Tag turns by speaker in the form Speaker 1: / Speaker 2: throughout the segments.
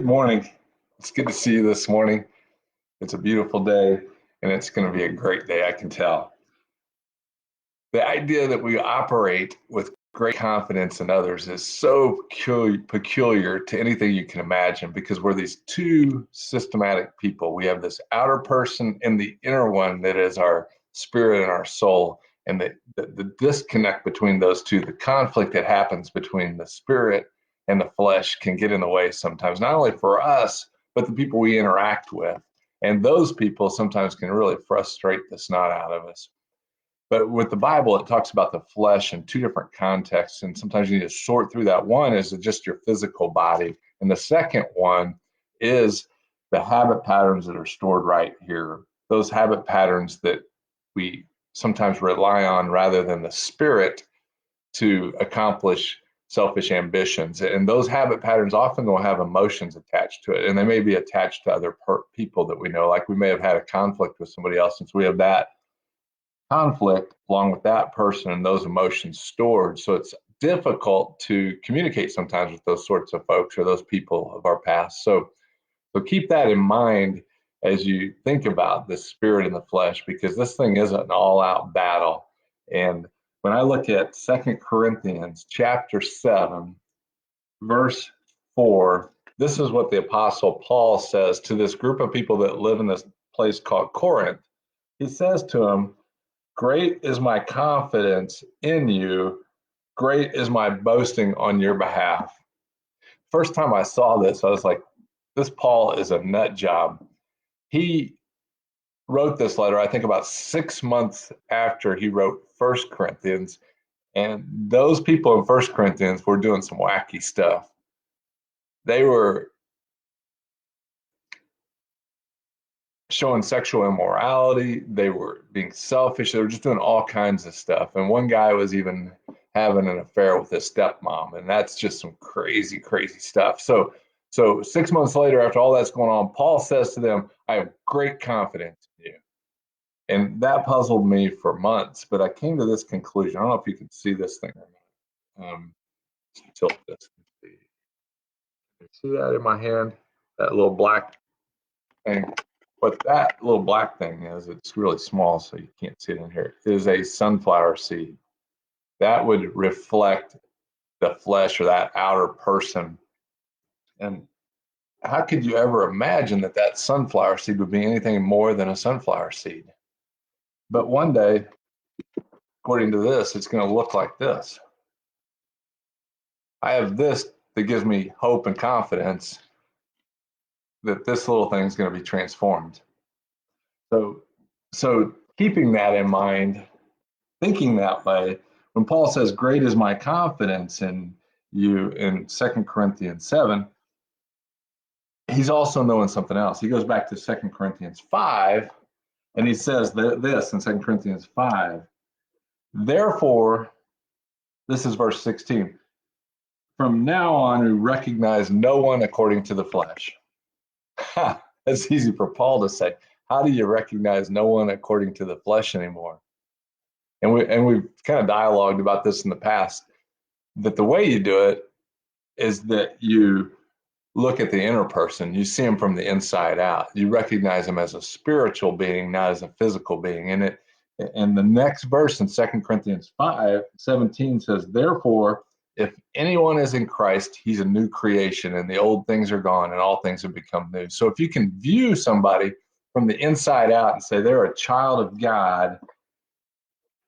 Speaker 1: morning. It's good to see you this morning. It's a beautiful day, and it's going to be a great day, I can tell. The idea that we operate with great confidence in others is so peculiar to anything you can imagine because we're these two systematic people. We have this outer person and the inner one that is our spirit and our soul. And the disconnect between those two, the conflict that happens between the spirit and the flesh can get in the way sometimes, not only for us, but the people we interact with. And those people sometimes can really frustrate the snot out of us. But with the Bible, it talks about the flesh in two different contexts. And sometimes you need to sort through that. One is just your physical body. And the second one is the habit patterns that are stored right here. Those habit patterns that we sometimes rely on rather than the spirit to accomplish selfish ambitions. And those habit patterns often will have emotions attached to it. And they may be attached to other people that we know, like we may have had a conflict with somebody else. And so we have that conflict along with that person and those emotions stored. So it's difficult to communicate sometimes with those sorts of folks or those people of our past. So keep that in mind as you think about the spirit and the flesh, because this thing isn't an all-out battle. And when I look at 2 Corinthians chapter 7, verse 4, this is what the Apostle Paul says to this group of people that live in this place called Corinth. He says to them, "Great is my confidence in you. Great is my boasting on your behalf." First time I saw this, I was like, this Paul is a nut job. He wrote this letter, I think, about 6 months after he wrote 1 Corinthians. And those people in 1 Corinthians were doing some wacky stuff. They were showing sexual immorality. They were being selfish. They were just doing all kinds of stuff. And one guy was even having an affair with his stepmom. And that's just some crazy, crazy stuff. So 6 months later, after all that's going on, Paul says to them, "I have great confidence in you." And that puzzled me for months, but I came to this conclusion. I don't know if you can see this thing or not. Tilt this. See that in my hand? That little black thing. What that little black thing is, it's really small, so you can't see it in here, is a sunflower seed. That would reflect the flesh or that outer person. And how could you ever imagine that that sunflower seed would be anything more than a sunflower seed? But one day, according to this, it's going to look like this. I have this that gives me hope and confidence that this little thing is going to be transformed. So keeping that in mind, thinking that way, when Paul says, "Great is my confidence in you" in 2 Corinthians 7, he's also knowing something else. He goes back to 2 Corinthians 5, and he says this in 2 Corinthians 5, "Therefore," this is verse 16, "from now on we recognize no one according to the flesh." That's easy for Paul to say. How do you recognize no one according to the flesh anymore? And we've kind of dialogued about this in the past, that the way you do it is that you look at the inner person. You see him from the inside out. You recognize him as a spiritual being, not as a physical being. And the next verse in 2 Corinthians 5:17 says, "Therefore, if anyone is in Christ, he's a new creation, and the old things are gone, and all things have become new." So if you can view somebody from the inside out and say they're a child of God,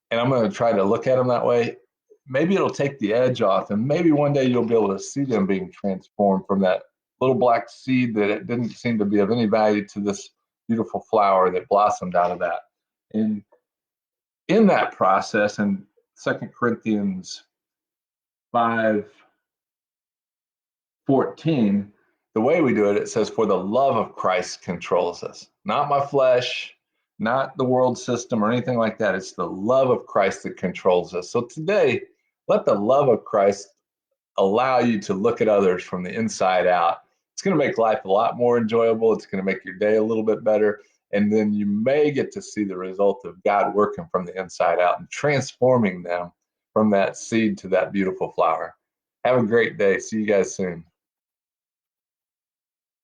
Speaker 1: and I'm going to try to look at them that way, maybe it'll take the edge off, and maybe one day you'll be able to see them being transformed from that little black seed that it didn't seem to be of any value to this beautiful flower that blossomed out of that. And in that process, in 2 Corinthians 5:14, the way we do it, it says, "For the love of Christ controls us." Not my flesh, not the world system or anything like that. It's the love of Christ that controls us. So today, let the love of Christ allow you to look at others from the inside out. It's going to make life a lot more enjoyable. It's going to make your day a little bit better. And then you may get to see the result of God working from the inside out and transforming them from that seed to that beautiful flower. Have a great day. See you guys soon.